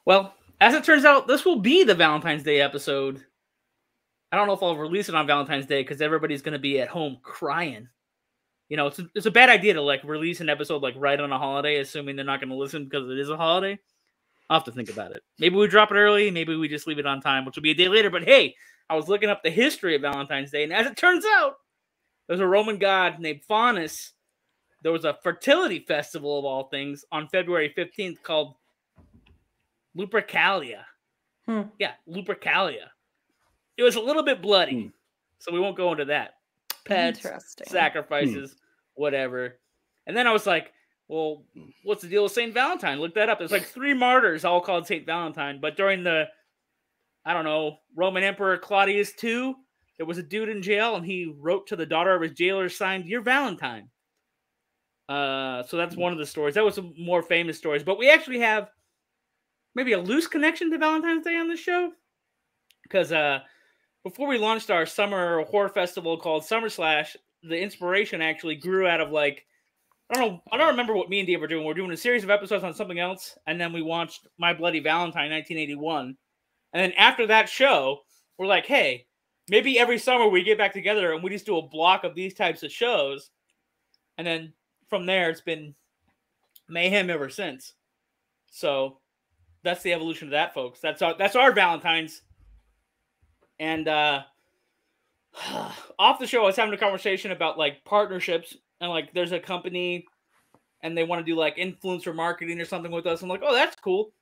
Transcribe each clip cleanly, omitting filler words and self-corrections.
Well, as it turns out, this will be the Valentine's Day episode. I don't know if I'll release it on Valentine's Day because everybody's going to be at home crying. You know, it's a bad idea to like release an episode like right on a holiday, assuming they're not going to listen because it is a holiday. I'll have to think about it. Maybe we drop it early. Maybe we just leave it on time, which will be a day later. But hey, I was looking up the history of Valentine's Day, and as it turns out, there's a Roman god named Faunus. There was a fertility festival of all things on February 15th called Lupercalia. Yeah, Lupercalia. It was a little bit bloody, so we won't go into that. Pets, sacrifices, whatever. And then I was like, well, what's the deal with St. Valentine? Look that up. There's like 3 martyrs all called St. Valentine. But during the, I don't know, Roman Emperor Claudius II, there was a dude in jail, and he wrote to the daughter of his jailer, signed, "You're Valentine." So that's one of the stories. That was some more famous stories. But we actually have maybe a loose connection to Valentine's Day on this show. Because before we launched our summer horror festival called Summer Slash, the inspiration actually grew out of like, I don't remember what me and Dave were doing. We're doing a series of episodes on something else, and then we watched My Bloody Valentine 1981. And then after that show, we're like, hey, maybe every summer we get back together and we just do a block of these types of shows. And then from there, it's been mayhem ever since. So that's the evolution of that, folks. That's our Valentine's. And off the show, I was having a conversation about like partnerships, and like there's a company and they want to do like influencer marketing or something with us. I'm like, oh, that's cool.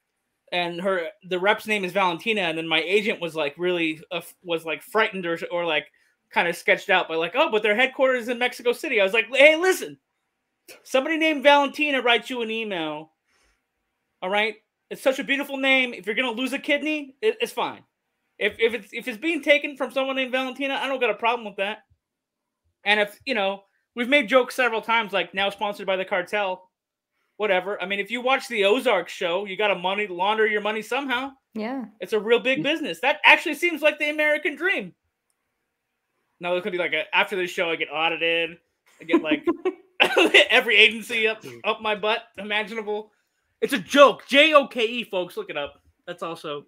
And the rep's name is Valentina, and then my agent was like really was like frightened or like kind of sketched out by like, oh, but their headquarters is in Mexico City. I was like, hey, listen, somebody named Valentina writes you an email. All right, it's such a beautiful name. If you're gonna lose a kidney, it's fine. If it's being taken from someone named Valentina, I don't got a problem with that. And if, you know, we've made jokes several times, like now sponsored by the cartel, whatever. I mean, if you watch the Ozark show, you got to launder your money somehow. Yeah. It's a real big business. That actually seems like the American dream. Now, there could be like after this show, I get audited. I get like every agency up my butt imaginable. It's a joke. Joke, folks. Look it up. That's also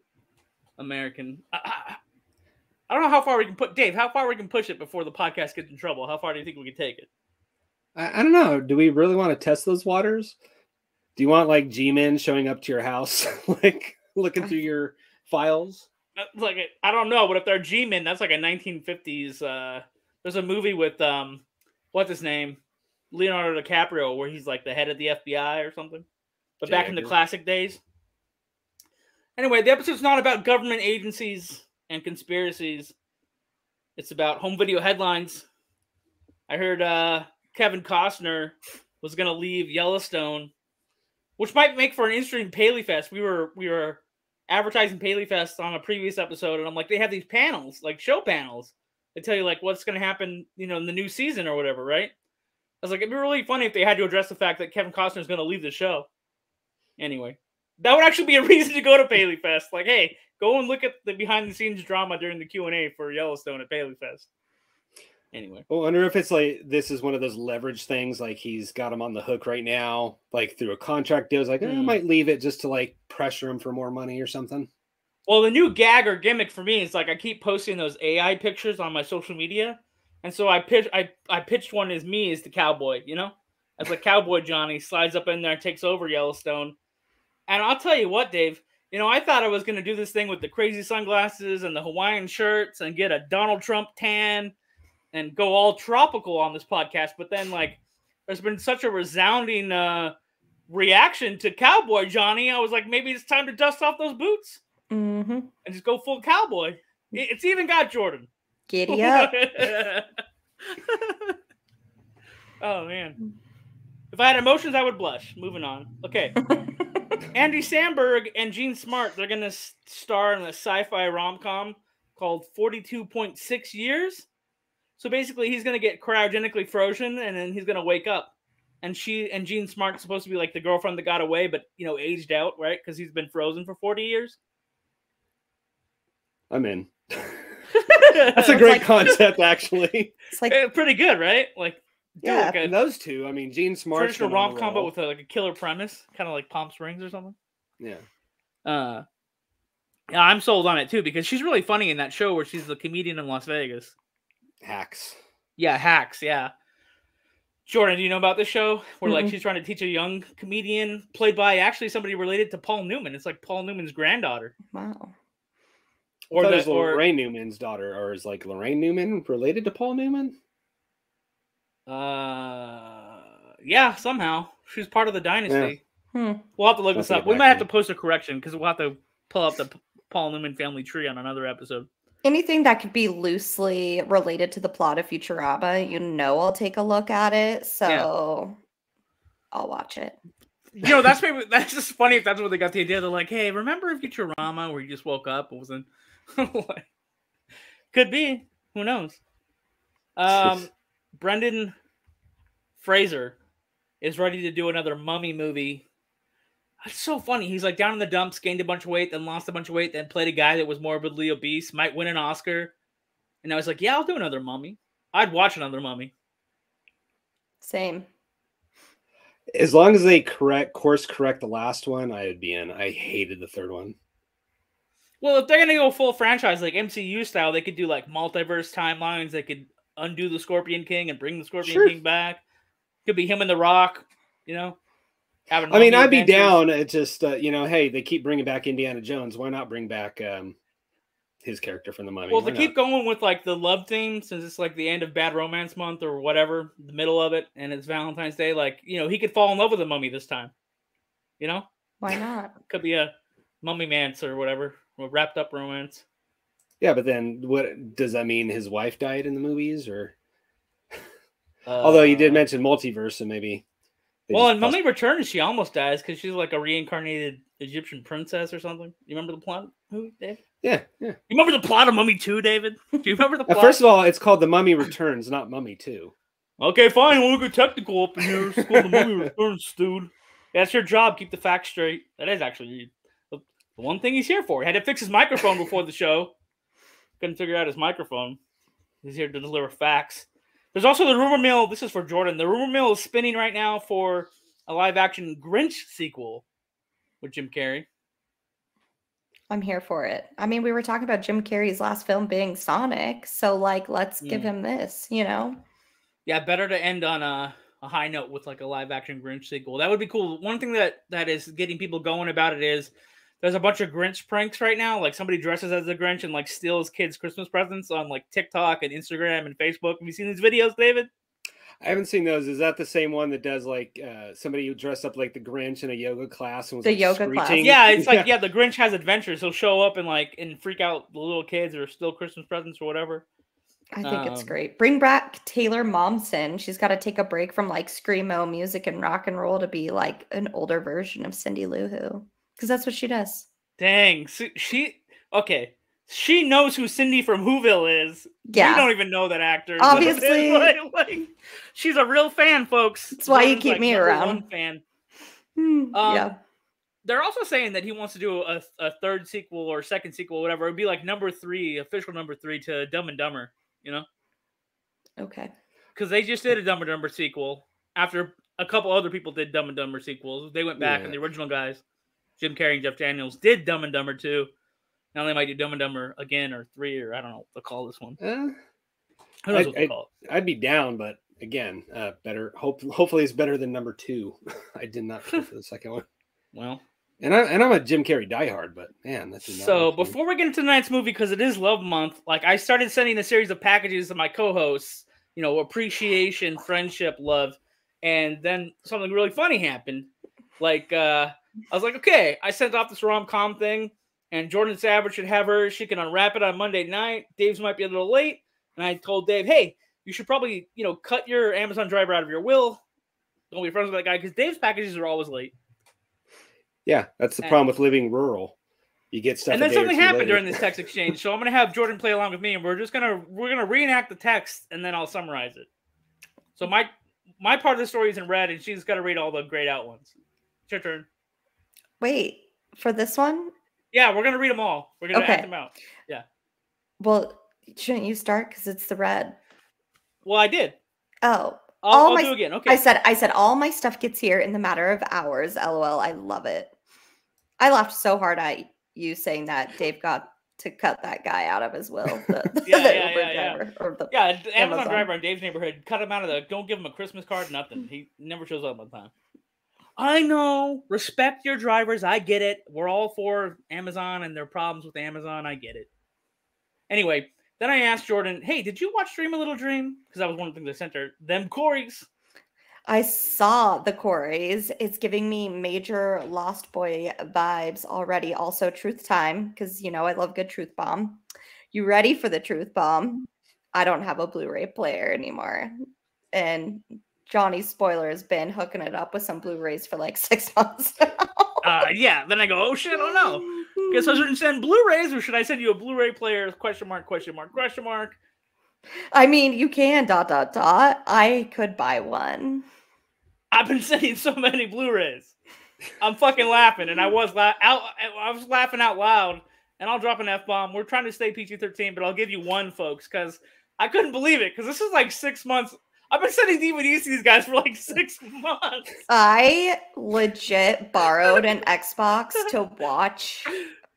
American. I don't know how far we can put Dave. How far we can push it before the podcast gets in trouble? How far do you think we can take it? I don't know. Do we really want to test those waters? Do you want like G-Men showing up to your house, like looking through your files? Like I don't know, but if they're G-Men, that's like a 1950s. There's a movie with what's his name, Leonardo DiCaprio, where he's like the head of the FBI or something. But back in the classic days. Anyway, the episode's not about government agencies and conspiracies. It's about home video headlines. I heard Kevin Costner was going to leave Yellowstone, which might make for an interesting Paley Fest. We were advertising Paley Fest on a previous episode, and I'm like, they have these panels, like show panels. They tell you like what's going to happen, you know, in the new season or whatever, right? I was like, it'd be really funny if they had to address the fact that Kevin Costner is going to leave the show. Anyway. That would actually be a reason to go to Paley Fest. Like, hey, go and look at the behind-the-scenes drama during the Q&A for Yellowstone at Paley Fest. Anyway. I wonder if it's like, this is one of those leverage things, like he's got him on the hook right now, like through a contract deal. It's like, I might leave it just to like pressure him for more money or something. Well, the new gag or gimmick for me is like I keep posting those AI pictures on my social media. And so I pitched one as me as the cowboy, you know? As like Cowboy Johnny slides up in there and takes over Yellowstone. And I'll tell you what, Dave, you know, I thought I was going to do this thing with the crazy sunglasses and the Hawaiian shirts and get a Donald Trump tan and go all tropical on this podcast. But then, like, there's been such a resounding reaction to Cowboy Johnny. I was like, maybe it's time to dust off those boots and just go full cowboy. It's even got Jordan. Giddy up. Oh, man. If I had emotions, I would blush. Moving on. Okay. Andy Samberg and Gene Smart, they're going to star in a sci-fi rom-com called 42.6 Years. So basically, he's going to get cryogenically frozen, and then he's going to wake up. And Gene Smart's supposed to be like the girlfriend that got away, but, you know, aged out, right? Because he's been frozen for 40 years. I'm in. That's a great concept, actually. It's like pretty good, right? Like Yeah, like those two. I mean, Gene Smart's traditional rom-com, but with like a killer premise, kind of like Palm Springs or something. Yeah. Yeah, I'm sold on it too because she's really funny in that show where she's the comedian in Las Vegas. Hacks. Yeah, Hacks. Yeah. Jordan, do you know about this show where like she's trying to teach a young comedian played by actually somebody related to Paul Newman? It's like Paul Newman's granddaughter. Wow. Or Lorraine Newman's daughter, or is like Lorraine Newman related to Paul Newman? Yeah, somehow she's part of the dynasty. Yeah. We'll have to look this up. We might have to post a correction because we'll have to pull up the Paul Newman family tree on another episode. Anything that could be loosely related to the plot of Futurama, I'll take a look at it. So I'll watch it. That's just funny if that's where they got the idea. They're like, hey, remember Futurama where you just woke up? It wasn't. Could be. Who knows? Brendan Fraser is ready to do another mummy movie. It's so funny. He's like down in the dumps, gained a bunch of weight, then lost a bunch of weight, then played a guy that was morbidly obese, might win an Oscar. And I was like, yeah, I'll do another mummy. I'd watch another mummy. Same. As long as they course correct the last one, I would be in. I hated the third one. Well, if they're going to go full franchise, like MCU style, they could do like multiverse timelines. They could undo the Scorpion King and bring the Scorpion King back. Could be him and The Rock, I'd be down. It's just, hey, they keep bringing back Indiana Jones. Why not bring back his character from the Mummy? Well, keep going with like the love theme, since it's like the end of Bad Romance Month or whatever, the middle of it, and it's Valentine's Day. Like, he could fall in love with the Mummy this time. Why not? Could be a Mummy Mance or whatever, a wrapped up romance. Yeah, but then what does that mean? His wife died in the movies, or although you did mention multiverse, so maybe. Well, in Mummy Returns, she almost dies because she's like a reincarnated Egyptian princess or something. You remember the plot? Who, Dave? Yeah. You remember the plot of Mummy 2, David? Do you remember the plot? First of all, it's called The Mummy Returns, not Mummy 2. Okay, fine. We'll go technical up in here. It's called The Mummy Returns, dude. Yeah, that's your job. Keep the facts straight. That is actually the one thing he's here for. He had to fix his microphone before the show. Couldn't figure out his microphone. He's here to deliver facts. There's also the rumor mill. This is for Jordan. The rumor mill is spinning right now for a live-action Grinch sequel with Jim Carrey. I'm here for it. I mean, we were talking about Jim Carrey's last film being Sonic, so let's give him this, Yeah, better to end on a high note with like a live-action Grinch sequel. That would be cool. One thing that is getting people going about it is there's a bunch of Grinch pranks right now. Like somebody dresses as a Grinch and like steals kids' Christmas presents on like TikTok and Instagram and Facebook. Have you seen these videos, David? I haven't seen those. Is that the same one that does like somebody who dressed up like the Grinch in a yoga class and was yoga screeching? class? Yeah, it's like the Grinch has adventures. He'll show up and freak out the little kids or steal Christmas presents or whatever. I think it's great. Bring back Taylor Momsen. She's got to take a break from like screamo music and rock and roll to be like an older version of Cindy Lou Who. Because that's what she does. Dang. She knows who Cindy from Whoville is. Yeah. We don't even know that actor. Obviously. She's a real fan, folks. That's why you keep me around. Fan. Yeah. They're also saying that he wants to do a third sequel or second sequel, whatever. It would be like official number 3 to Dumb and Dumber, Okay. Because they just did a Dumb and Dumber sequel after a couple other people did Dumb and Dumber sequels. They went back and the original guys, Jim Carrey and Jeff Daniels, did Dumb and Dumber 2. Now they might do Dumb and Dumber again or 3 or I don't know what to call this one. Who knows what to call it? I'd be down, but again, better. Hopefully it's better than number 2. I did not care for the second one. Well, and I'm a Jim Carrey diehard, but man, that's so. Before we get into tonight's movie, because it is Love Month, like I started sending a series of packages to my co-hosts. Appreciation, friendship, love, and then something really funny happened. Like I was like, okay, I sent off this rom-com thing. And Jordan Savage should have hers. She can unwrap it on Monday night. Dave's might be a little late. And I told Dave, hey, you should probably, cut your Amazon driver out of your will. Don't be friends with that guy because Dave's packages are always late. Yeah, that's the problem with living rural. You get stuff. And then something happened during this text exchange. So I'm going to have Jordan play along with me, and we're going to reenact the text, and then I'll summarize it. So my part of the story is in red, and she's got to read all the grayed out ones. It's your turn. Wait, for this one? Yeah, we're going to read them all. We're going to act them out. Yeah. Well, shouldn't you start because it's the red? Well, I did. Oh, I'll do again. Okay. I said all my stuff gets here in the matter of hours. LOL. I love it. I laughed so hard at you saying that Dave got to cut that guy out of his will. The Uber driver. Or the Amazon driver in Dave's neighborhood. Cut him out of don't give him a Christmas card, nothing. He never shows up on time. I know. Respect your drivers. I get it. We're all for Amazon and their problems with Amazon. I get it. Anyway, then I asked Jordan, hey, did you watch Dream a Little Dream? Because that was one of the things I sent her. Them Corys. I saw the Corys. It's giving me major Lost Boy vibes already. Also, Truth Time, because, you know, I love good Truth Bomb. You ready for the Truth Bomb? I don't have a Blu-ray player anymore. And Johnny's spoiler has been hooking it up with some Blu-rays for like 6 months now. Yeah. Then I go, oh shit, I don't know. Guess I shouldn't send Blu-rays, or should I send you a Blu-ray player? Question mark, question mark, question mark. I mean, you can ... I could buy one. I've been sending so many Blu-rays. I'm fucking laughing, and I was laughing out loud. And I'll drop an F-bomb. We're trying to stay PG-13, but I'll give you one, folks, because I couldn't believe it. Because this is like 6 months. I've been sending DVDs to these guys for like 6 months. I legit borrowed an Xbox to watch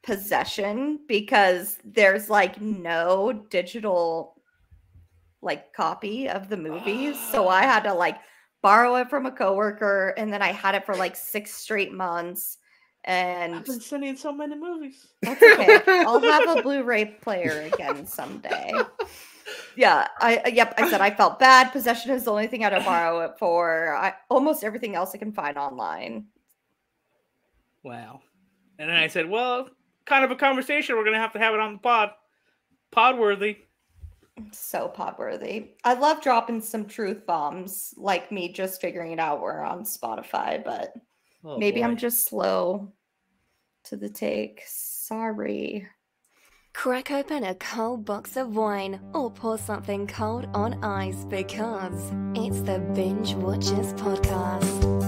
Possession because there's like no digital like copy of the movies. So I had to like borrow it from a coworker, and then I had it for like 6 straight months. And I've been sending so many movies. That's okay. I'll have a Blu-ray player again someday. Yeah, I said I felt bad. Possession is the only thing I had to borrow it for. Almost everything else I can find online. Wow. And then I said, well, kind of a conversation. We're going to have it on the pod. Podworthy. So podworthy. I love dropping some truth bombs, like me just figuring it out we're on Spotify, but maybe I'm just slow to the take. Sorry. Crack open a cold box of wine or pour something cold on ice because it's the Binge-Watchers podcast.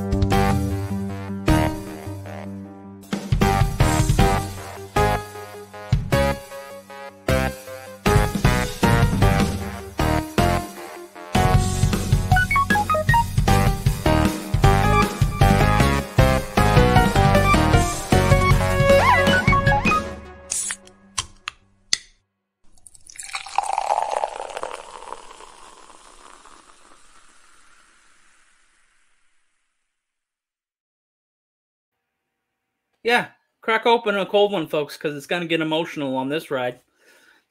Yeah, crack open a cold one, folks, because it's going to get emotional on this ride.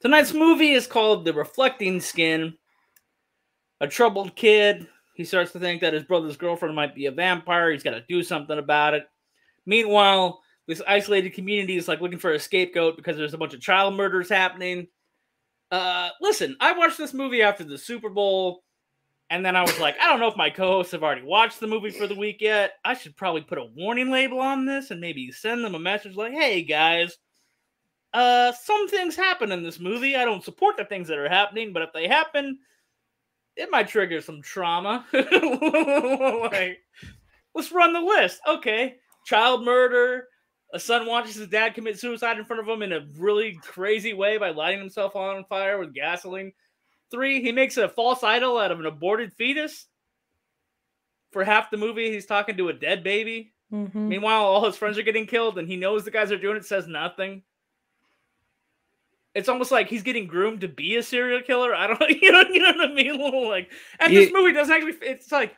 Tonight's movie is called The Reflecting Skin. A troubled kid. He starts to think that his brother's girlfriend might be a vampire. He's got to do something about it. Meanwhile, this isolated community is like looking for a scapegoat because there's a bunch of child murders happening. Listen, I watched this movie after the Super Bowl. And then I was like, I don't know if my co-hosts have already watched the movie for the week yet. I should probably put a warning label on this and maybe send them a message like, hey, guys, some things happen in this movie. I don't support the things that are happening, but if they happen, it might trigger some trauma. Like, let's run the list. Okay, child murder. A son watches his dad commit suicide in front of him in a really crazy way by lighting himself on fire with gasoline. 3, he makes a false idol out of an aborted fetus. For half the movie, he's talking to a dead baby. Mm-hmm. Meanwhile, all his friends are getting killed, and he knows the guys are doing it, says nothing. It's almost like he's getting groomed to be a serial killer. I don't, you know what I mean? Like, and this movie doesn't actually. It's like,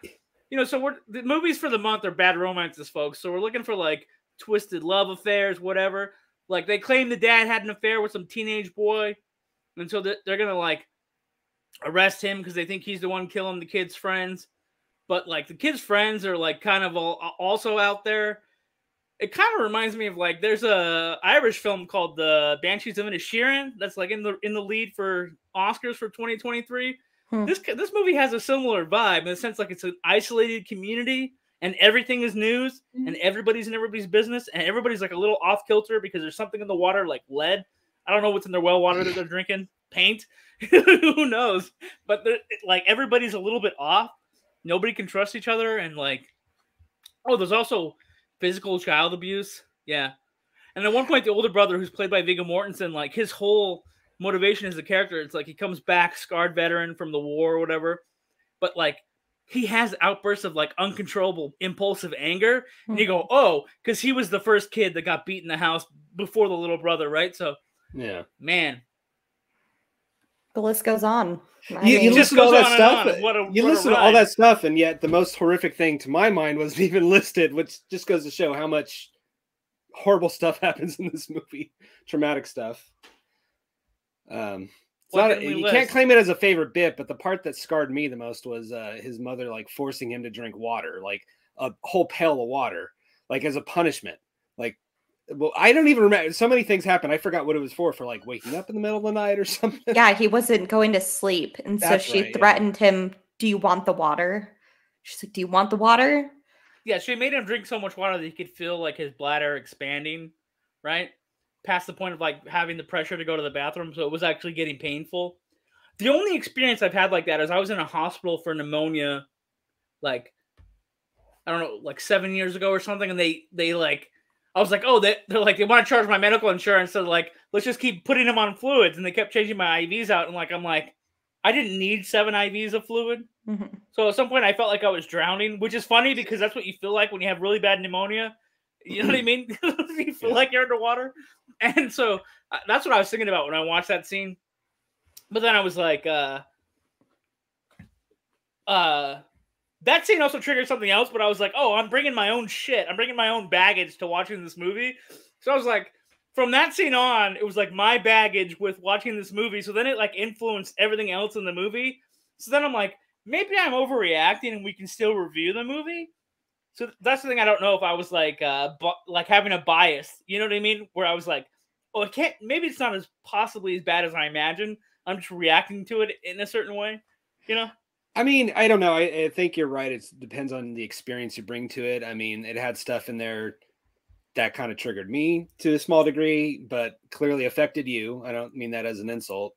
so the movies for the month are bad romances, folks. So we're looking for like twisted love affairs, whatever. Like they claim the dad had an affair with some teenage boy, and so they're gonna like arrest him because they think he's the one killing the kid's friends. But like the kid's friends are like kind of also out there. It kind of reminds me of like there's a Irish film called The Banshees of Inisherin that's like in the lead for Oscars for 2023. This movie has a similar vibe in the sense like it's an isolated community and everything is news and everybody's in everybody's business and everybody's like a little off kilter because there's something in the water like lead. I don't know what's in their well water that they're drinking. Paint. Who knows? But like everybody's a little bit off. Nobody can trust each other, and like, there's also physical child abuse. Yeah, and at one point, the older brother, who's played by Viggo Mortensen, like his whole motivation as a character, it's like he comes back scarred veteran from the war or whatever. But like, he has outbursts of like uncontrollable impulsive anger, and you go, oh, because he was the first kid that got beat in the house before the little brother, right? So yeah, man, the list goes on. You listen to all that stuff. You listen to all that stuff, and yet the most horrific thing to my mind wasn't even listed, which just goes to show how much horrible stuff happens in this movie, traumatic stuff. You can't claim it as a favorite bit, but the part that scarred me the most was his mother like forcing him to drink water, like a whole pail of water, like as a punishment. Like, well, I don't even remember. So many things happened. I forgot what it was for like waking up in the middle of the night or something. Yeah, he wasn't going to sleep, and so she threatened him. Do you want the water? She's like, do you want the water? Yeah, she made him drink so much water that he could feel like his bladder expanding, right? Past the point of like having the pressure to go to the bathroom, so it was actually getting painful. The only experience I've had like that is I was in a hospital for pneumonia, like I don't know, like 7 years ago or something, and they like I was like, oh, they're like they want to charge my medical insurance, so like let's just keep putting him on fluids, and they kept changing my IVs out, and like I'm like I didn't need 7 IVs of fluid, so at some point I felt like I was drowning, which is funny because that's what you feel like when you have really bad pneumonia. You know what I mean? You feel like you're underwater. And so that's what I was thinking about when I watched that scene. But then I was like, that scene also triggered something else, but I was like, oh, I'm bringing my own shit. I'm bringing my own baggage to watching this movie. So I was like, from that scene on, it was like my baggage with watching this movie. So then it like influenced everything else in the movie. So then I'm like, maybe I'm overreacting and we can still review the movie. So that's the thing. I don't know if I was like having a bias, you know what I mean? Where I was like, oh, it can't. Maybe it's not as possibly as bad as I imagine. I'm just reacting to it in a certain way, you know. I mean, I don't know. I think you're right. It depends on the experience you bring to it. I mean, it had stuff in there that kind of triggered me to a small degree, but clearly affected you. I don't mean that as an insult.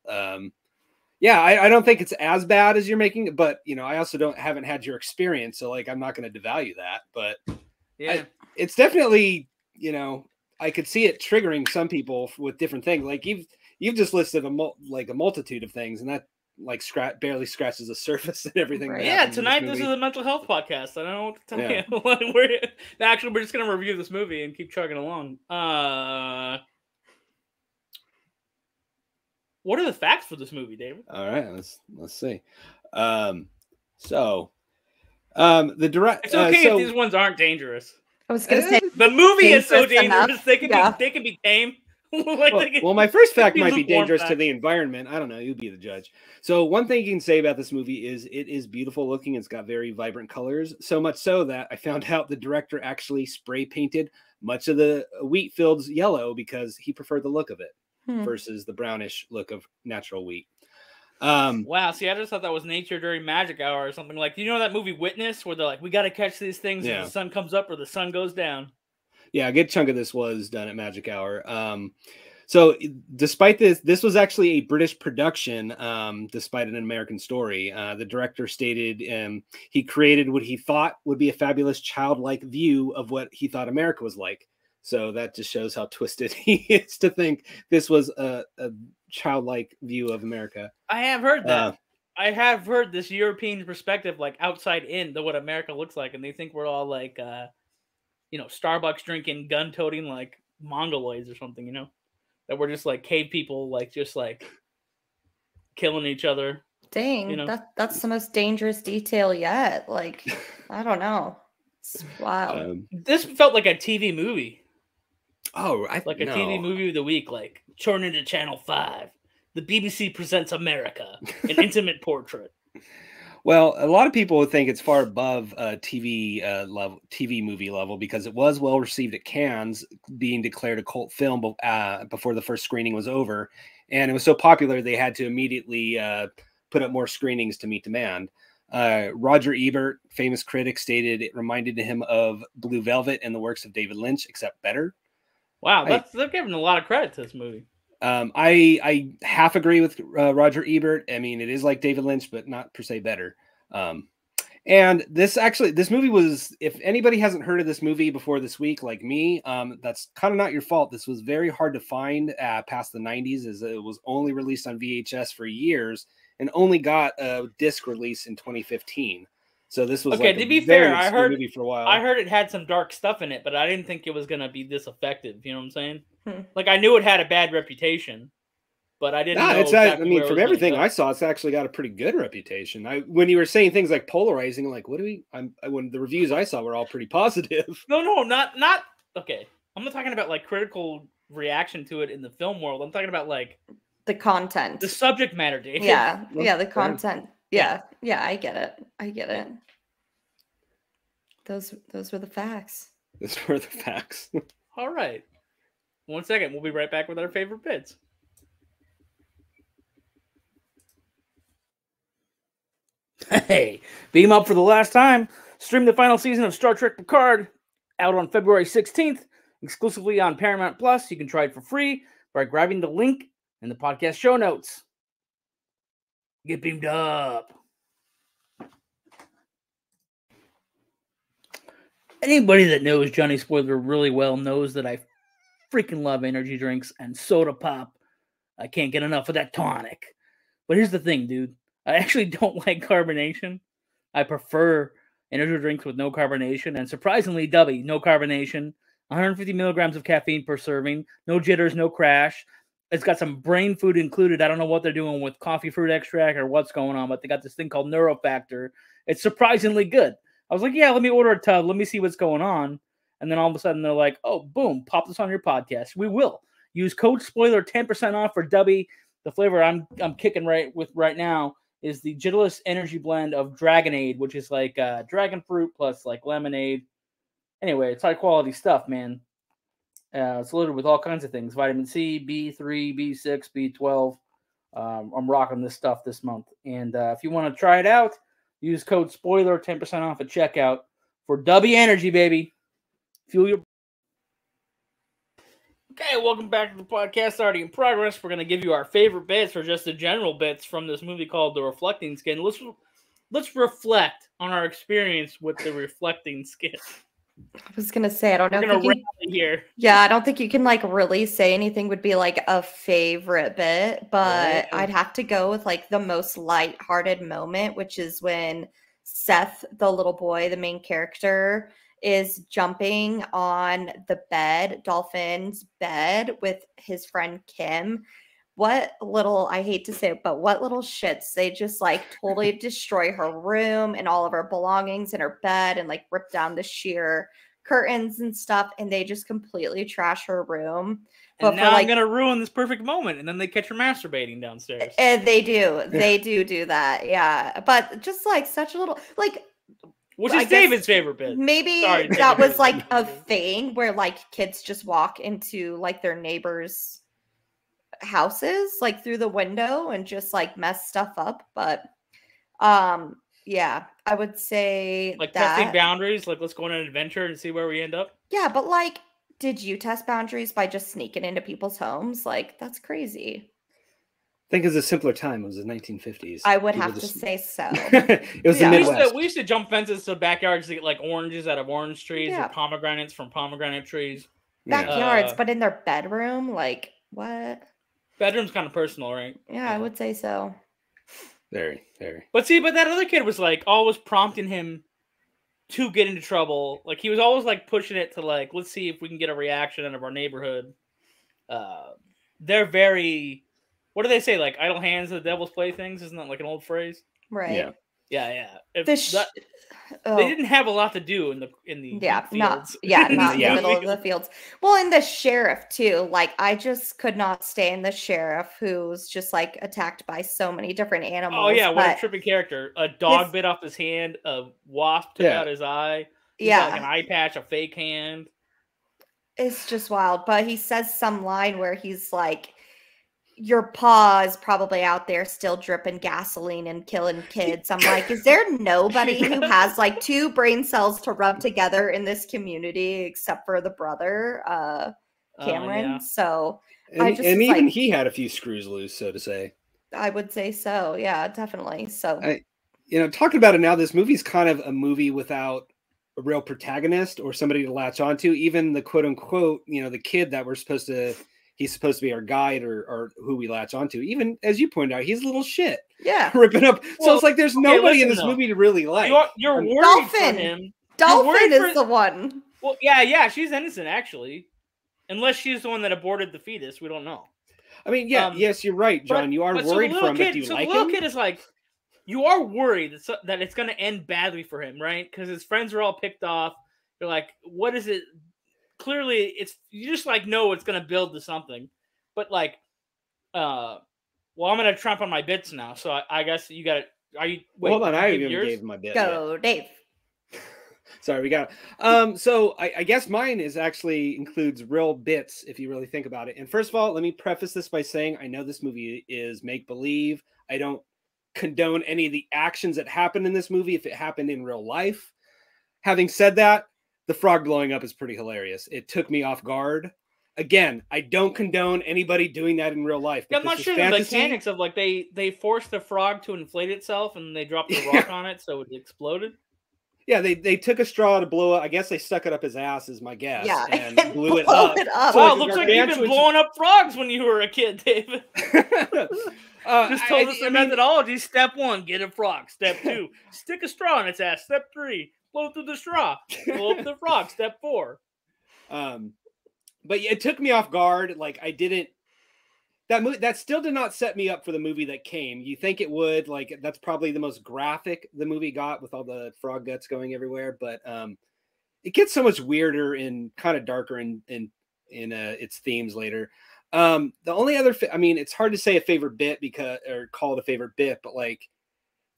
Yeah, I don't think it's as bad as you're making it, but you know, I also haven't had your experience, so like I'm not going to devalue that. But yeah, it's definitely, you know, I could see it triggering some people with different things. Like you've just listed a multitude of things, and that like barely scratches the surface and everything. Right. Yeah, tonight this is a mental health podcast. I don't know what to tell you. We're just gonna review this movie and keep chugging along. What are the facts for this movie, David? All right, let's see. The direct. It's okay if these ones aren't dangerous. I was gonna say the movie is so dangerous. They can be tame. Well, my first fact might be dangerous to the environment. I don't know. You be the judge. So one thing you can say about this movie is it is beautiful looking. It's got very vibrant colors. So much so that I found out the director actually spray painted much of the wheat fields yellow because he preferred the look of it versus the brownish look of natural wheat. Wow. See, I just thought that was nature during magic hour or something. Like, you know that movie Witness where they're like, we got to catch these things when the sun comes up or the sun goes down. Yeah, a good chunk of this was done at Magic Hour. So despite this was actually a British production, despite an American story. The director stated he created what he thought would be a fabulous childlike view of what he thought America was like. So that just shows how twisted he is to think this was a childlike view of America. I have heard that. I have heard this European perspective, like outside in, what America looks like, and they think we're all like, Starbucks drinking, gun toting, like Mongoloids or something, you know, that we're just like cave people, like just like killing each other. Dang, you know? That's the most dangerous detail yet. Like, I don't know. It's wild. This felt like a TV movie. Oh, a TV movie of the week, like turn into Channel 5. The BBC presents America, an intimate portrait. Well, a lot of people would think it's far above TV movie level because it was well received at Cannes, being declared a cult film before the first screening was over, and it was so popular they had to immediately put up more screenings to meet demand. Roger Ebert, famous critic, stated it reminded him of Blue Velvet and the works of David Lynch, except better. Wow, they're giving a lot of credit to this movie. I half agree with Roger Ebert. I mean, it is like David Lynch, but not per se better. And this movie was, if anybody hasn't heard of this movie before this week, like me, that's kind of not your fault. This was very hard to find past the 90s, as it was only released on VHS for years and only got a disc release in 2015. So this was okay. Like to be fair, I heard movie for a while. I heard it had some dark stuff in it, but I didn't think it was gonna be this effective. You know what I'm saying? Like I knew it had a bad reputation, but I didn't know. Exactly I mean, from everything I saw, it's actually got a pretty good reputation. When you were saying things like polarizing, like, what do we? When the reviews I saw were all pretty positive. No, not okay. I'm not talking about like critical reaction to it in the film world. I'm talking about like the content, the subject matter, David. Yeah, the content. Yeah, I get it. Those were the facts. Those were the facts. All right. 1 second. We'll be right back with our favorite bits. Hey, beam up for the last time. Stream the final season of Star Trek Picard out on February 16th, exclusively on Paramount Plus. You can try it for free by grabbing the link in the podcast show notes. Get beamed up. Anybody that knows Johnny Spoiler really well knows that I freaking love energy drinks and soda pop. I can't get enough of that tonic. But here's the thing, dude. I actually don't like carbonation. I prefer energy drinks with no carbonation. And surprisingly, Dubby, no carbonation. 150 milligrams of caffeine per serving. No jitters, no crash. It's got some brain food included. I don't know what they're doing with coffee fruit extract or what's going on, but they got this thing called Neurofactor. It's surprisingly good. I was like, yeah, let me order a tub. Let me see what's going on. And then all of a sudden they're like, oh, boom, pop this on your podcast. We will. Use code SPOILER 10% off for Dubby. The flavor I'm kicking right now is the Jitless Energy Blend of Dragonade, which is like dragon fruit plus like lemonade. Anyway, it's high quality stuff, man. It's loaded with all kinds of things. Vitamin C, B3, B6, B12. I'm rocking this stuff this month. And if you want to try it out, use code SPOILER 10% off at checkout for Dubby Energy, baby. Fuel your... Okay, welcome back to the podcast already in progress. We're going to give you our favorite bits or just the general bits from this movie called The Reflecting Skin. Let's reflect on our experience with The Reflecting Skin. I was gonna say, I don't know. We're gonna rally here. Yeah, I don't think you can like really say anything would be like a favorite bit, but I'd have to go with like the most lighthearted moment, which is when Seth, the little boy, the main character, is jumping on the bed, Dolphin's bed, with his friend Kim. What little, I hate to say it, but what little shits. They just like totally destroy her room and all of her belongings in her bed and like rip down the sheer curtains and stuff. And they just completely trash her room. But now I'm going to ruin this perfect moment. And then they catch her masturbating downstairs. And they do. They do that. Yeah. But just like such a little, like, which is David's favorite bit. Maybe that was like a thing where like kids just walk into like their neighbors' houses like through the window and just like mess stuff up. But yeah, I would say like testing boundaries, like let's go on an adventure and see where we end up. Yeah, but like, did you test boundaries by just sneaking into people's homes? Like, that's crazy. I think it's a simpler time. It was the 1950s. I would have to say so. It was the Midwest. We used to jump fences to backyards to get like oranges out of orange trees or pomegranates from pomegranate trees. Backyards, but in their bedroom, like what? Bedroom's kind of personal, right? Yeah, I would say so. Very. But that other kid was like always prompting him to get into trouble. Like he was always like pushing it to like, let's see if we can get a reaction out of our neighborhood. They're very, what do they say? Like idle hands are the devil's playthings. Isn't that like an old phrase? Right. Yeah. They didn't have a lot to do in the fields. not in the middle of the fields. Well, and the sheriff too. Like I just could not stand the sheriff who's just like attacked by so many different animals. Oh yeah, what a trippy character! A dog bit off his hand. A wasp took out his eye. He's got, like an eye patch, a fake hand. It's just wild. But he says some line where he's like, your paw is probably out there still dripping gasoline and killing kids. I'm like, is there nobody who has like 2 brain cells to rub together in this community except for the brother, Cameron? So even he had a few screws loose, so to say. I would say so. Yeah, definitely. So, talking about it now, this movie's kind of a movie without a real protagonist or somebody to latch onto. Even the quote unquote, the kid that we're supposed to he's supposed to be our guide or who we latch onto. Even as you pointed out, he's a little shit. Yeah. Ripping up. So it's like there's nobody in this movie to really like. You're worried Dolphin. for him. Dolphin is the one. Well, yeah, she's innocent, actually. Unless she's the one that aborted the fetus. We don't know. I mean, yes, you're right, John. You are worried for him, but do you like him? The little kid is like, you are worried that it's going to end badly for him, right? Because his friends are all picked off. You're like, what is it? Clearly, you just like know it's going to build to something. But like, well, I'm going to trump on my bits now. So I guess you got to. Are you? Wait, hold on, I haven't even gave my bit. Go, yet. Dave. Sorry, we got it. So I guess mine includes real bits if you really think about it. And first of all, let me preface this by saying I know this movie is make-believe. I don't condone any of the actions that happened in this movie if it happened in real life. Having said that, the frog blowing up is pretty hilarious. It took me off guard. Again, I don't condone anybody doing that in real life. Yeah, I'm not sure the mechanics of like they forced the frog to inflate itself and they dropped the rock on it so it exploded. Yeah, they took a straw to blow it. I guess they stuck it up his ass, is my guess. Yeah, and blew it up. Wow, looks like you've been blowing up frogs when you were a kid, David. Just told us the methodology. Step 1, get a frog. Step 2, stick a straw in its ass. Step 3, blow through the straw. Blow up the frog. Step 4. But it took me off guard. Like I didn't. That still did not set me up for the movie that came. You think it would? Like that's probably the most graphic the movie got with all the frog guts going everywhere. But it gets so much weirder and kind of darker in its themes later. The only other, it's hard to say a favorite bit or call it a favorite bit, but like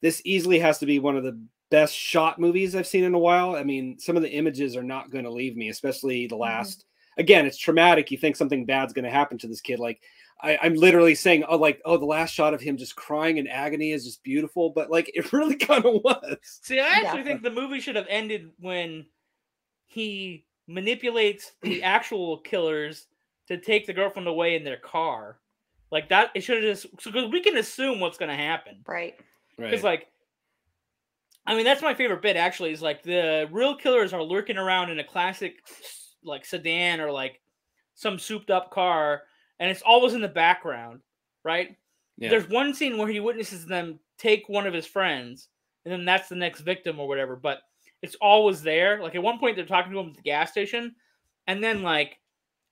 this easily has to be one of the best shot movies I've seen in a while. I mean, some of the images are not going to leave me, especially the last. Again, it's traumatic. You think something bad's going to happen to this kid, like. I'm literally saying, the last shot of him just crying in agony is just beautiful, but like it really kind of was. See, I actually think the movie should have ended when he manipulates the actual killers to take the girlfriend away in their car. Like that, it should have just because we can assume what's going to happen, right? Because that's my favorite bit. Actually, is like the real killers are lurking around in a classic like sedan or like some souped up car. And it's always in the background, right? Yeah. There's one scene where he witnesses them take one of his friends, and then that's the next victim or whatever. But it's always there. Like at one point, they're talking to him at the gas station, and then like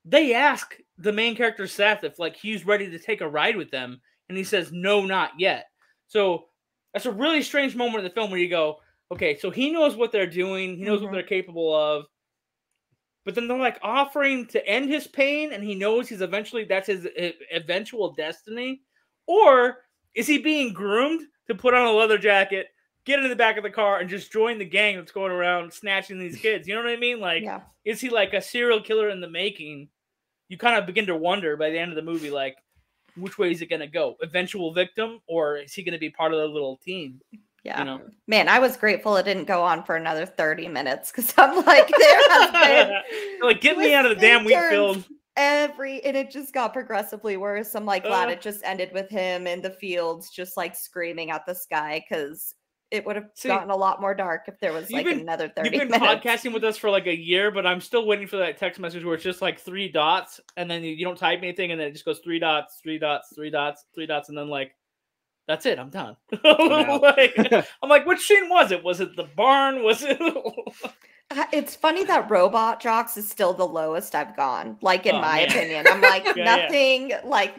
they ask the main character Seth if like he's ready to take a ride with them, and he says no, not yet. So that's a really strange moment in the film where you go, okay, so he knows what they're doing, he knows what they're capable of. But then they're like offering to end his pain, and he knows that's his eventual destiny. Or is he being groomed to put on a leather jacket, get in the back of the car, and just join the gang that's going around snatching these kids? You know what I mean? Like, is he like a serial killer in the making? You kind of begin to wonder by the end of the movie, like, which way is it going to go? Eventual victim, or is he going to be part of the little team? Yeah. You know? Man, I was grateful it didn't go on for another 30 minutes because I'm like, there has been like, get me out of the damn wheat field. And it just got progressively worse. I'm like glad it just ended with him in the fields just like screaming at the sky because it would have gotten a lot more dark if there was like another 30 minutes. You've been podcasting with us for like a year, but I'm still waiting for that text message where it's just like 3 dots and then you don't type anything and then it just goes 3 dots, 3 dots, 3 dots, 3 dots, and then like that's it. I'm done. I'm like, which scene was it? Was it the barn? Was it? It's funny that Robot Jocks is still the lowest I've gone. Like in my opinion, I'm like nothing like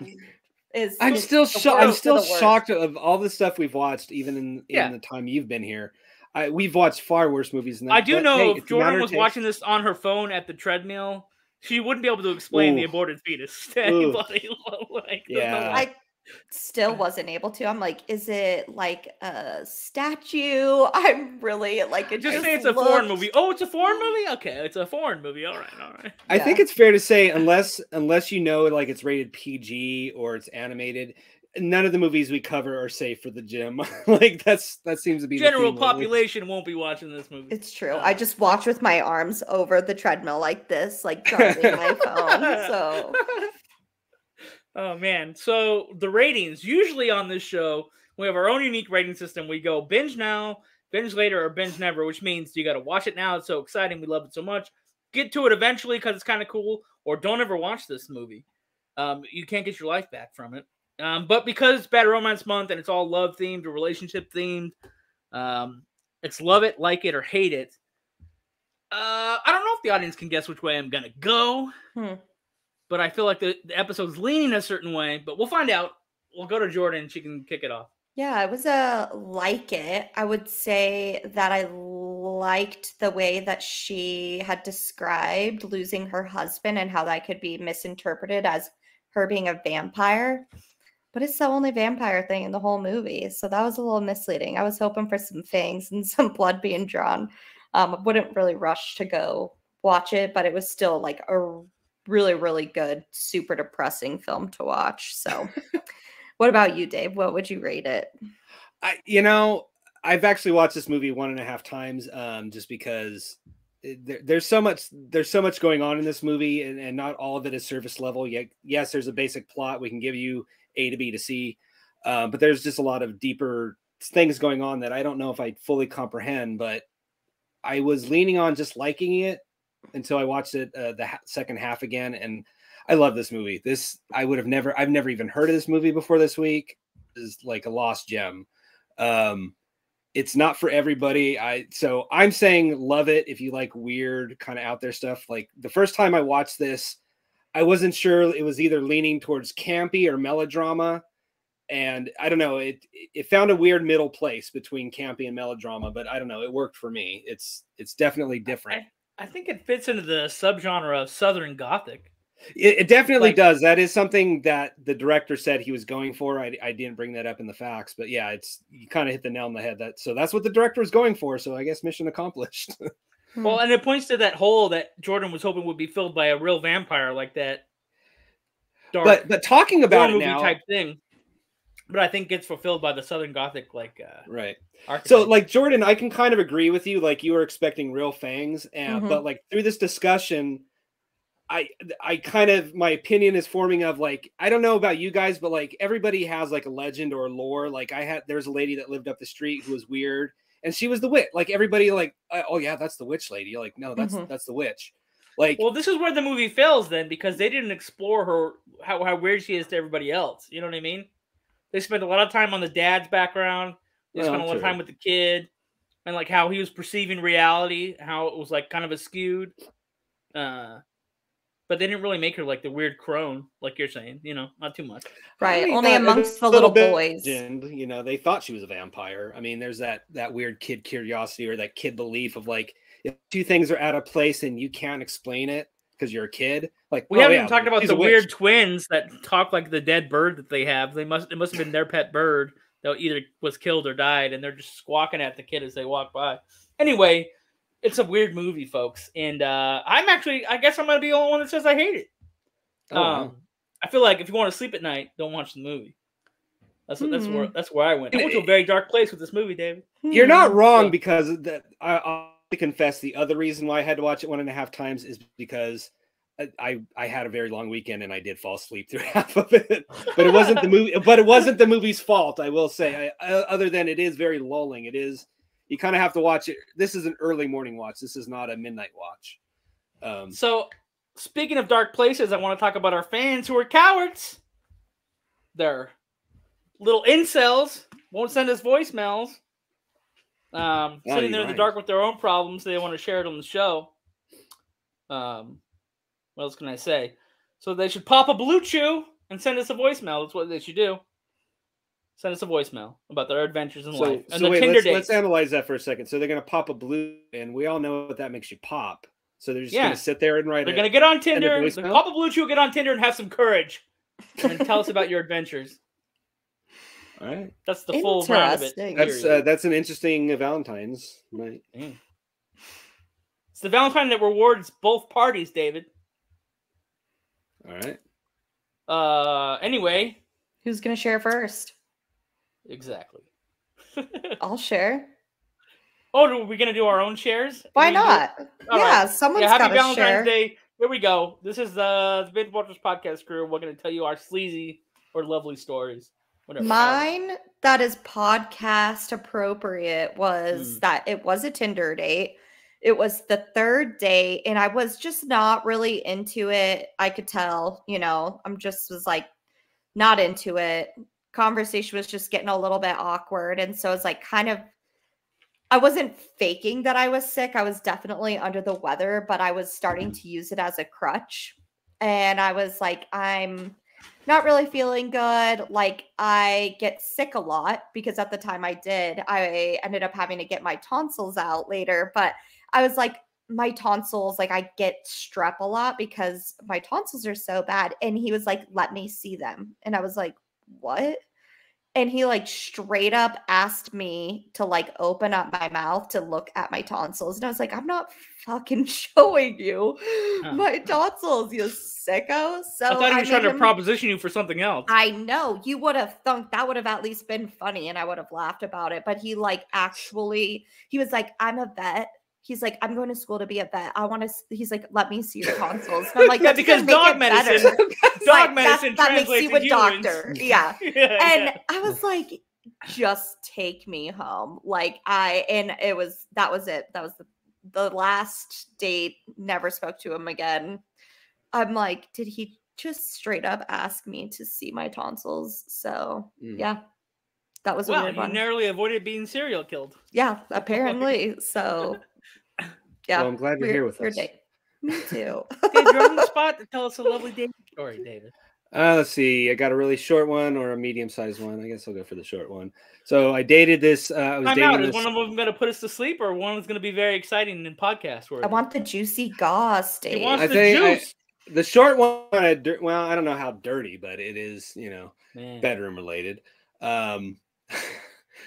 is. I'm still shocked of all the stuff we've watched, even in the time you've been here. We've watched far worse movies than that. I do know if Jordan was watching this on her phone at the treadmill, she wouldn't be able to explain the aborted fetus to anybody. I still wasn't able to. I'm like, is it like a statue? I'm really like, just say it's a foreign movie. Oh, it's a foreign movie? Okay, it's a foreign movie. All right. I think it's fair to say, unless you know like it's rated PG or it's animated, none of the movies we cover are safe for the gym. Like that seems to be general population won't be watching this movie. It's true. I just watch with my arms over the treadmill like this, like charging my phone. So. Oh, man. So the ratings, usually on this show, we have our own unique rating system. We go binge now, binge later, or binge never, which means you got to watch it now. It's so exciting. We love it so much. Get to it eventually because it's kind of cool, or don't ever watch this movie. You can't get your life back from it. But because it's Bad Romance Month and it's all love themed or relationship themed, it's love it, like it, or hate it. I don't know if the audience can guess which way I'm gonna go, but I feel like the episode's leaning a certain way. But we'll find out. We'll go to Jordan. She can kick it off. Yeah, it was a like it. I would say that I liked the way that she had described losing her husband and how that could be misinterpreted as her being a vampire. But it's the only vampire thing in the whole movie. So that was a little misleading. I was hoping for some fangs and some blood being drawn. I wouldn't really rush to go watch it, but it was still like a really, really good, super depressing film to watch. So what about you, Dave? What would you rate it? I've actually watched this movie 1.5 times just because there's so much going on in this movie, and not all of it is surface level. Yes, there's a basic plot. We can give you A to B to C, but there's just a lot of deeper things going on that I don't know if I fully comprehend, but I was leaning on just liking it until I watched it the second half again, and I love this movie. I've never even heard of this movie before this week. It's like a lost gem. It's not for everybody. So I'm saying love it if you like weird kind of out there stuff. Like the first time I watched this, I wasn't sure it was either leaning towards campy or melodrama. And I don't know, it found a weird middle place between campy and melodrama, but I don't know, it worked for me. It's definitely different. I think it fits into the subgenre of Southern Gothic. It definitely does. That is something that the director said he was going for. I didn't bring that up in the facts, but yeah, you kind of hit the nail on the head. So that's what the director was going for. So I guess mission accomplished. Well, and it points to that hole that Jordan was hoping would be filled by a real vampire, like that dark, but talking about it movie now, type thing. But I think gets fulfilled by the Southern Gothic, right. Archetype. So, like Jordan, I can kind of agree with you. Like you were expecting real fangs, but like through this discussion, I kind of, my opinion is forming of like, I don't know about you guys, but like everybody has like a legend or a lore. Like there's a lady that lived up the street who was weird, and she was the witch. Like everybody like, oh yeah, that's the witch lady. You're like, no, that's the witch. Like, well, this is where the movie fails then, because they didn't explore her how weird she is to everybody else. You know what I mean? They spent a lot of time on the dad's background. They spent a lot of time with the kid, and like how he was perceiving reality, how it was like kind of skewed. But they didn't really make her like the weird crone, like you're saying. You know, not too much. Right, only amongst the little boys. You know, they thought she was a vampire. I mean, there's that weird kid curiosity or that kid belief of like, if two things are out of place and you can't explain it because you're a kid. Like we haven't even talked about the weird twins that talk like the dead bird that they have. It must have been their pet bird that either was killed or died, and they're just squawking at the kid as they walk by. Anyway, it's a weird movie, folks, and I guess I'm gonna be the only one that says I hate it. Wow. I feel like if you want to sleep at night, don't watch the movie. That's where I went. I went to a very dark place with this movie, David. You're not wrong, because I'll confess the other reason why I had to watch it 1.5 times is because I had a very long weekend and I did fall asleep through half of it. But it wasn't the movie. But it wasn't the movie's fault, I will say. Other than it is very lulling. It is. You kind of have to watch it. This is an early morning watch. This is not a midnight watch. So, speaking of dark places, I want to talk about our fans who are cowards. They're little incels. Won't send us voicemails. Sitting there in the dark with their own problems. They want to share it on the show. What else can I say? So they should pop a blue chew and send us a voicemail. That's what they should do. Send us a voicemail about their adventures in life. And let's analyze that for a second. So they're going to pop a blue, and we all know what that makes you pop. So they're just going to sit there and write. They're going to get on Tinder. Pop a blue chew, get on Tinder, and have some courage, and tell us about your adventures. All right, that's the full round of it. That's an interesting Valentine's night. It's the Valentine that rewards both parties, David. All right. Anyway, who's going to share first? Exactly. I'll share. Oh, are we going to do our own shares? Why not? Yeah, someone's got to share. Happy Valentine's Day. Here we go. This is the Binge-Watchers podcast crew. We're going to tell you our sleazy or lovely stories. Whatever. Mine that is podcast appropriate was that it was a Tinder date. It was the third day, and I was just not really into it. I could tell, I'm just was like not into it. Conversation was just getting a little bit awkward. And so it's like I wasn't faking that I was sick. I was definitely under the weather, but I was starting to use it as a crutch. And I was like, I'm not really feeling good. Like, I get sick a lot because at the time I ended up having to get my tonsils out later. But I was like, my tonsils, like I get strep a lot because my tonsils are so bad. And he was like, let me see them. And I was like, what? And he like straight up asked me to like open up my mouth to look at my tonsils. And I was like, I'm not fucking showing you my tonsils, you sicko. So I thought he was trying to proposition you for something else. I know. You would have thought that would have at least been funny and I would have laughed about it. But he like he was like, I'm a vet. He's like, I'm going to school to be a vet. He's like, let me see your tonsils. And I'm like, yeah, because dog medicine that translates makes you a doctor. Yeah. And I was like, just take me home. Like that was it. That was the last date. Never spoke to him again. I'm like, did he just straight up ask me to see my tonsils? So yeah. That was a weird one. You narrowly avoided being serial killed. Yeah, apparently. So yeah. Well, I'm glad you're here with us. Date. Me too. Dave, you're on the spot to tell us a lovely dating story, David. Let's see. I got a really short one or a medium-sized one. I guess I'll go for the short one. So I dated this. Is one of them going to put us to sleep, or one is going to be very exciting in podcast world? I want the juicy goss, Dave. He wants the juice. The short one, I don't know how dirty, but it is, bedroom related.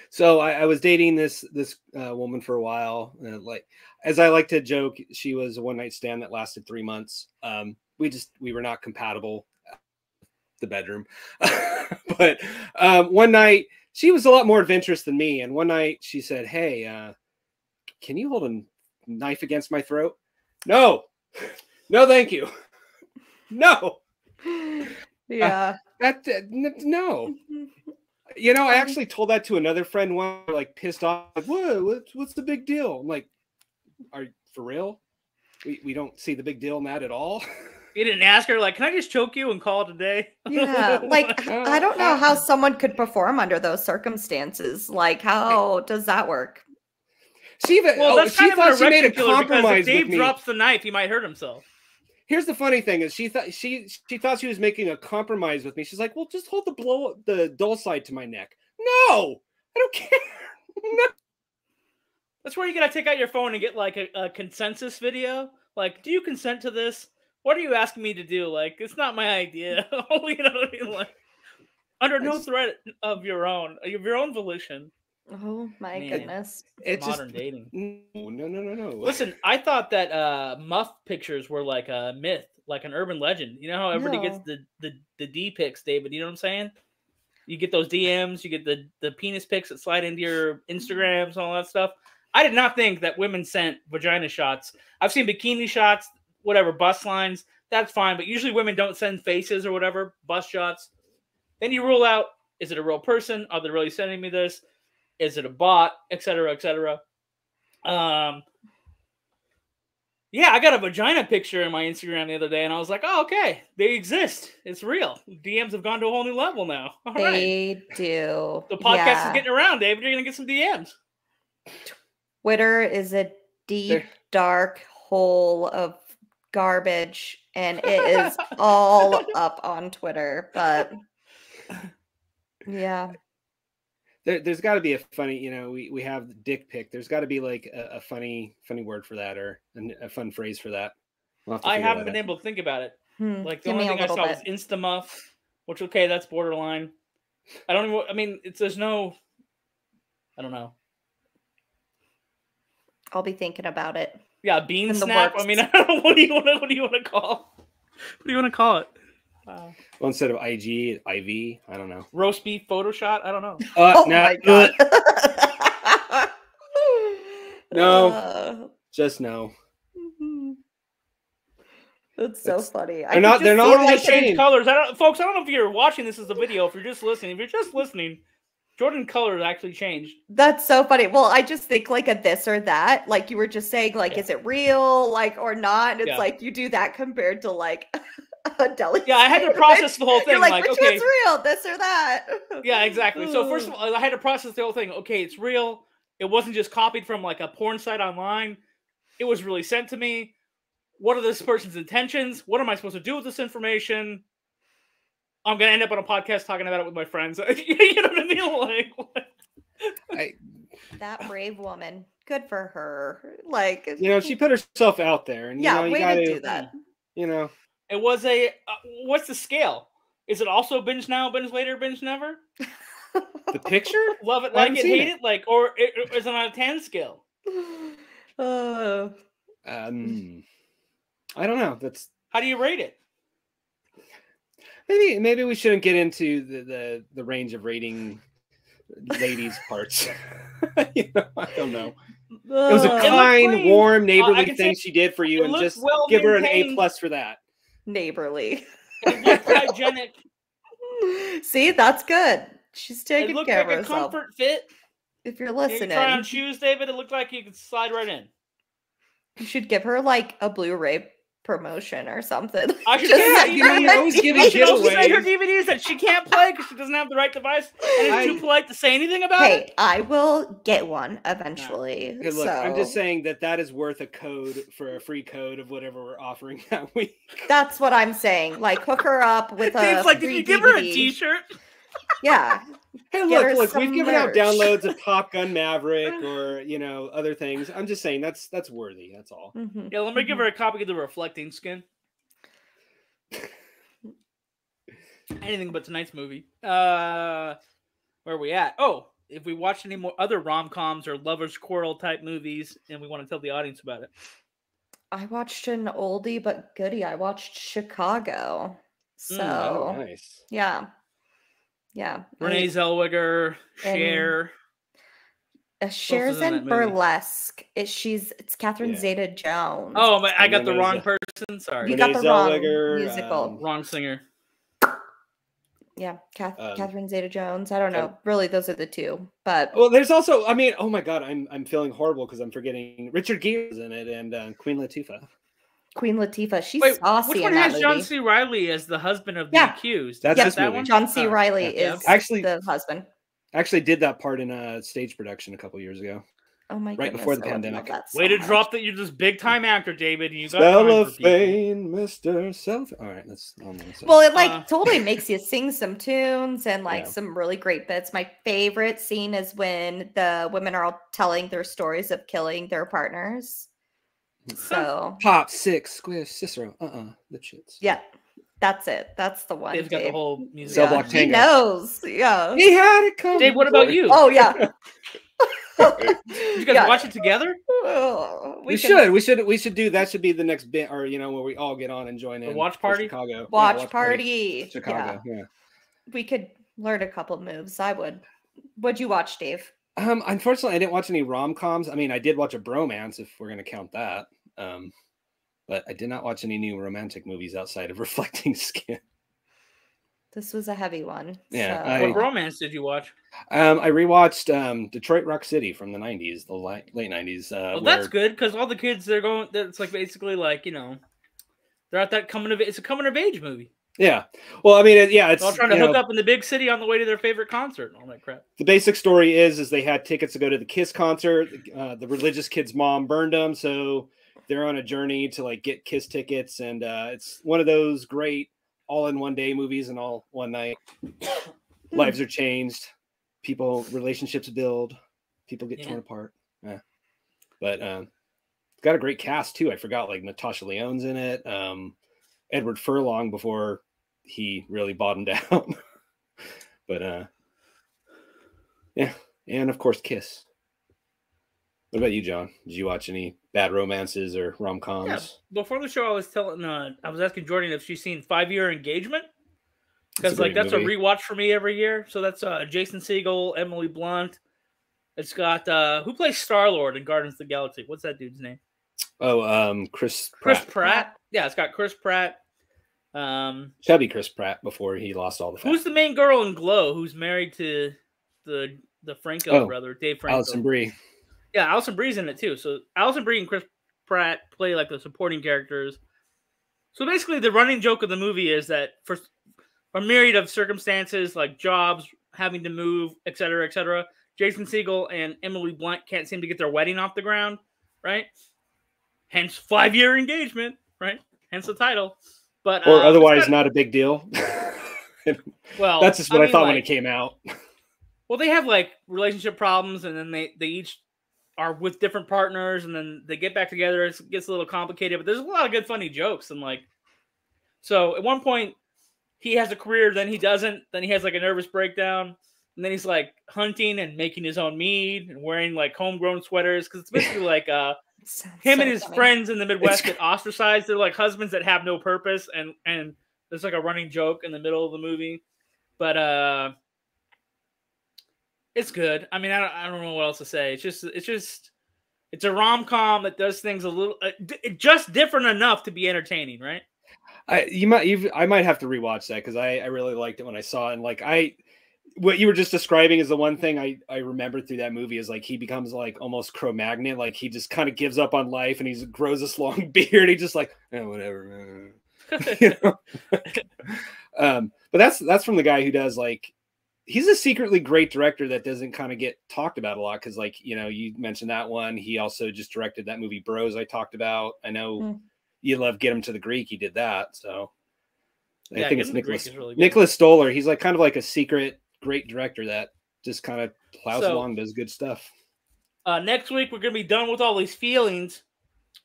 So I was dating this woman for a while. Like, as I like to joke, she was a one-night stand that lasted 3 months. We were not compatible. The bedroom. But one night she was a lot more adventurous than me. And one night she said, hey, can you hold a knife against my throat? No, thank you. No. Yeah. No. I actually told that to another friend one, like pissed off, like, whoa, what's the big deal? I'm like, are you for real? We don't see the big deal in that at all. You didn't ask her, like, can I just choke you and call it a day? Yeah, like, I don't know how someone could perform under those circumstances. Like, how does that work? She thought she made a compromise if Dave with me. Drops the knife, he might hurt himself. Here's the funny thing is she thought she was making a compromise with me. She's like, well, just hold the dull side to my neck. No, I don't care. No. That's where you gotta take out your phone and get like a consensus video. Like, do you consent to this? What are you asking me to do? Like, it's not my idea. You know what I mean? Like, under no threat of your own volition. Oh my goodness! It's modern dating. No. Listen, I thought that muff pictures were like a myth, like an urban legend. You know how everybody gets the D pics, David? You know what I'm saying? You get those DMs, you get the penis pics that slide into your Instagrams and all that stuff. I did not think that women sent vagina shots. I've seen bikini shots, whatever, bust lines. That's fine, but usually women don't send faces or whatever, bust shots. Then you rule out, is it a real person? Are they really sending me this? Is it a bot? Et cetera, et cetera. Yeah, I got a vagina picture in my Instagram the other day, and I was like, oh, okay, they exist. It's real. DMs have gone to a whole new level now. All they do. The podcast is getting around, David. You're going to get some DMs. Twitter is a deep, dark hole of garbage, and it is all up on Twitter. But, yeah. There's got to be a funny, we have the dick pic. There's got to be like a funny word for that, or a fun phrase for that. I haven't been able to think about it. Like the only thing I saw was Instamuff, which that's borderline. I don't know. I'll be thinking about it. Yeah, bean snap. I mean, I don't know, what do you want to call? What do you want to call it? Well, instead of IG, IV, I don't know. Roast beef Photoshop? I don't know. My God. No, just no. That's so funny. They're not change colors. Folks, I don't know if you're watching this as a video. If you're just listening, Jordan color actually changed. That's so funny. Well, I just think like a this or that, like you were just saying, like, is it real, like, or not? And it's like you do that compared to like a deli. Yeah, I had to process the whole thing. You're like, which okay, one's real, this or that? Yeah, exactly. So first of all, I had to process the whole thing. Okay, it's real. It wasn't just copied from like a porn site online. It was really sent to me. What are this person's intentions? What am I supposed to do with this information? I'm gonna end up on a podcast talking about it with my friends. You know what I mean? Like, that brave woman. Good for her. Like, she put herself out there, and way to do that. It was a. What's the scale? Is it also binge now, binge later, binge never? The picture? Love it, like it, hate it, like, or is it on a 10 scale? I don't know. How do you rate it? Maybe we shouldn't get into the range of rating ladies' parts. I don't know. It was a kind, warm, neighborly thing she did for you, and just give her an A+ for that. Neighborly. It looked hygienic. See, that's good. She's taking care of herself. It looked like a comfort fit. If you're listening, you try on shoes, David. It looked like you could slide right in. You should give her like a Blu-ray promotion or something. I should always give her DVDs that she can't play because she doesn't have the right device and is too polite to say anything about it. Hey, I will get one eventually. Hey, look, I'm just saying that is worth a code for a free code of whatever we're offering that week. That's what I'm saying. Like, hook her up with a like, did you give her a T-shirt? Yeah. Hey, look, we've given out downloads of Top Gun Maverick or, other things. I'm just saying that's worthy. That's all. Mm-hmm. Yeah, let me give her a copy of The Reflecting Skin. Anything but tonight's movie. Where are we at? Oh, if we watched any more other rom-coms or lovers quarrel type movies and we want to tell the audience about it. I watched an oldie but goodie. I watched Chicago. So, nice. Yeah. Renee Zellweger, Cher. Cher's in Burlesque. It's Catherine Zeta-Jones. Oh, I got the wrong person. Sorry. You got the wrong musical. Wrong singer. Yeah, Catherine Zeta-Jones. I don't know. Really, those are the two. But there's also, oh my God, I'm feeling horrible because I'm forgetting Richard Gere's in it and Queen Latifah. She's saucy. Which one has John C. Reilly as the husband of the accused? That's this movie. One? John C. Reilly is actually the husband. Actually did that part in a stage production a couple years ago. Oh my god! Right before the pandemic. Way to drop that you're this big time actor, David. You got Cellophane, Mr. Cellophane. All right, that's well, it totally makes you sing some tunes and some really great bits. My favorite scene is when the women are all telling their stories of killing their partners. So Pop, Six, Squish, Cicero, the shits. Yeah, that's it. That's the one. They've got the whole music. Cell Block Tango. He knows. Yeah. He had it coming. Dave, what about you? Oh yeah. Did you guys watch it together? We should do that. Should be the next bit, or where we all get on and join in. Watch party. Chicago. Watch party. Chicago. Yeah. We could learn a couple moves. I would. What'd you watch, Dave? Unfortunately, I didn't watch any rom-coms. I mean, I did watch a bromance, if we're going to count that. But I did not watch any new romantic movies outside of Reflecting Skin. This was a heavy one. Yeah. What romance did you watch? I rewatched Detroit Rock City from the 90s, the late 90s. Well, that's good because all the kids it's like basically like they're at that it's a coming of age movie. Yeah. Well, I mean, it's all trying to hook up in the big city on the way to their favorite concert and all that crap. The basic story is they had tickets to go to the Kiss concert. The religious kid's mom burned them, so they're on a journey to get Kiss tickets, and it's one of those great all-in-one-day movies and all one night. Lives are changed, relationships build, people get torn apart. Yeah, but it's got a great cast too. I forgot Natasha Lyonne's in it. Edward Furlong before he really bottomed out. But yeah, and of course Kiss. What about you, John? Did you watch any bad romances or rom-coms? Yeah. Before the show, I was asking Jordan if she's seen 5 Year Engagement, because that's a rewatch for me every year. So that's Jason Segel, Emily Blunt. It's got who plays Star-Lord in Guardians of the Galaxy? What's that dude's name? Oh, Chris Pratt. Chris Pratt. Yeah, it's got Chris Pratt. Chubby Chris Pratt before he lost all the fat. Who's the main girl in Glow who's married to the Franco brother, Dave Franco. Alison Brie. Yeah, Alison Brie's in it too. So Alison Brie and Chris Pratt play like the supporting characters. So basically, the running joke of the movie is that for a myriad of circumstances, like jobs, having to move, etc., Jason Segel and Emily Blunt can't seem to get their wedding off the ground, right? Hence 5-year engagement, right? Hence the title. But or otherwise not a big deal. Well, that's just what I thought when it came out. Well, they have like relationship problems, and then they each are with different partners, and then they get back together. It gets a little complicated, but there's a lot of good, funny jokes. And like, so at one point, he has a career, then he doesn't. Then he has like a nervous breakdown, and then he's like hunting and making his own mead and wearing like homegrown sweaters because it's basically like him and his friends in the Midwest get ostracized. They're like husbands that have no purpose, and there's like a running joke in the middle of the movie, but it's good. I mean, I don't know what else to say. It's a rom-com that does things a little just different enough to be entertaining, right? I might have to rewatch that because I really liked it when I saw it. And like what you were just describing is the one thing I remember through that movie is like he becomes like almost Cro-Magnon, like he just kind of gives up on life and he grows this long beard. He's just like, whatever. You know? But that's from the guy who does like. He's a secretly great director that doesn't kind of get talked about a lot because, like, you know, you mentioned that one. He also just directed that movie Bros I talked about. I know you love Get Him to the Greek. He did that, so I think it's Nicholas Stoller. He's like kind of like a secret great director that just kind of plows along, does good stuff. Next week we're gonna be done with all these feelings.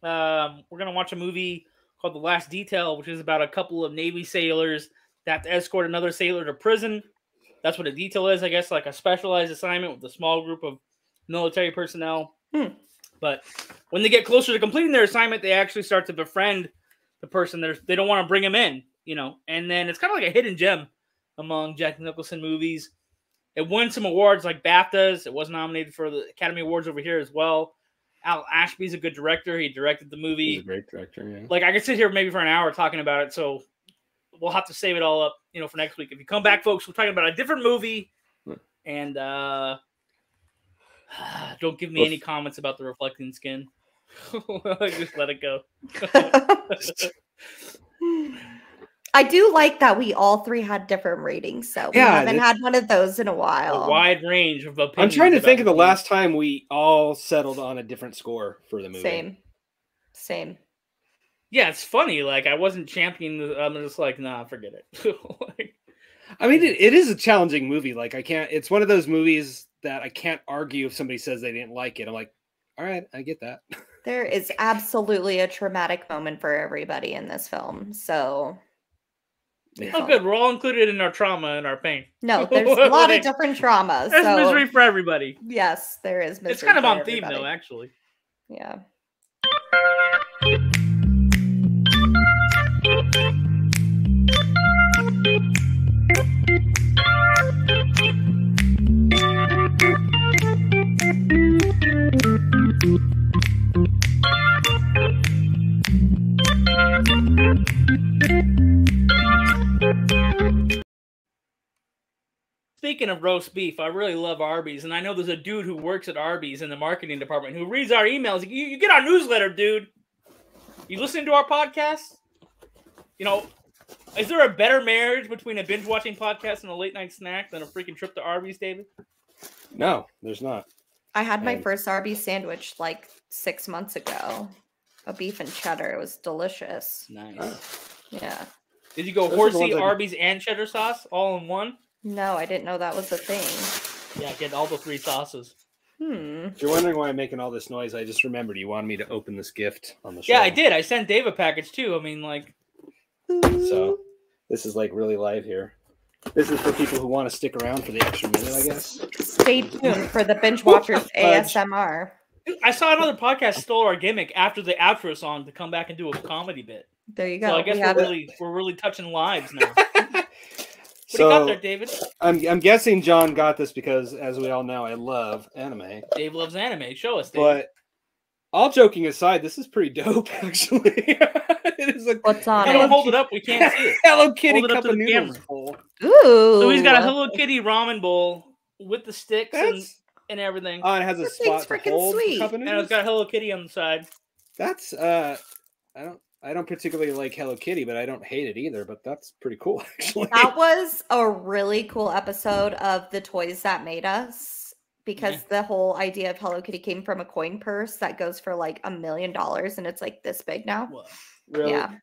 We're gonna watch a movie called The Last Detail, which is about a couple of Navy sailors that have to escort another sailor to prison. That's what a detail is, I guess, like a specialized assignment with a small group of military personnel. But when they get closer to completing their assignment, they actually start to befriend the person. They don't want to bring him in, you know. And then it's kind of like a hidden gem among Jack Nicholson movies. It won some awards like BAFTAs. It was nominated for the Academy Awards over here as well. Al Ashby's a good director. He directed the movie. He's a great director, yeah. Like, I could sit here maybe for an hour talking about it, so we'll have to save it all up, you know, for next week. If you come back, folks, we're talking about a different movie. And don't give me any comments about the reflecting skin. Just let it go. I do like that we all three had different ratings, so we haven't had one of those in a while. A wide range of opinions. I'm trying to think of the last time we all settled on a different score for the movie. Same. Yeah, it's funny. Like, I wasn't championing. I'm just like, nah, forget it. I mean, it is a challenging movie. Like, it's one of those movies that I can't argue if somebody says they didn't like it. I'm like, all right, I get that. There is absolutely a traumatic moment for everybody in this film. So. Yeah. Oh, good. We're all included in our trauma and our pain. No, there's a lot of different traumas. There's misery for everybody. Yes, there is misery. It's kind of on everybody. theme, though, actually. Yeah. Speaking of roast beef, I really love Arby's, and I know there's a dude who works at Arby's in the marketing department who reads our emails. You get our newsletter, dude. You listening to our podcast? You know, is there a better marriage between a binge-watching podcast and a late-night snack than a freaking trip to Arby's, David? No, there's not. I had my first Arby's sandwich like 6 months ago. A beef and cheddar. It was delicious. Nice. Yeah. Did you go horsey, Arby's, and cheddar sauce all in one? No, I didn't know that was a thing. Yeah, get all the 3 sauces. If you're wondering why I'm making all this noise, I just remembered you wanted me to open this gift on the show. Yeah, I did. I sent Dave a package too. I mean, like. So this is like really live here. This is for people who want to stick around for the extra minute, I guess. Stay tuned for the Binge-Watchers ASMR. I saw another podcast stole our gimmick after the outro song to come back and do a comedy bit. There you go. So I guess we're really touching lives now. What do you got there, David? I'm guessing John got this because, as we all know, I love anime. Dave loves anime. Show us, Dave. But all joking aside, this is pretty dope, actually. It is What's on it? Don't hold it up. We can't see it. Hello Kitty hold it up cup to of the noodles camera. bowl. Ooh. So he's got a Hello Kitty ramen bowl with the sticks and everything. Oh, it has a spot to hold the cup of noodles? And it's got Hello Kitty on the side. That's I don't particularly like Hello Kitty, but I don't hate it either. But that's pretty cool, actually. That was a really cool episode of The Toys That Made Us, because the whole idea of Hello Kitty came from a coin purse that goes for like $1 million, and it's like this big now. Whoa. Really? Yeah.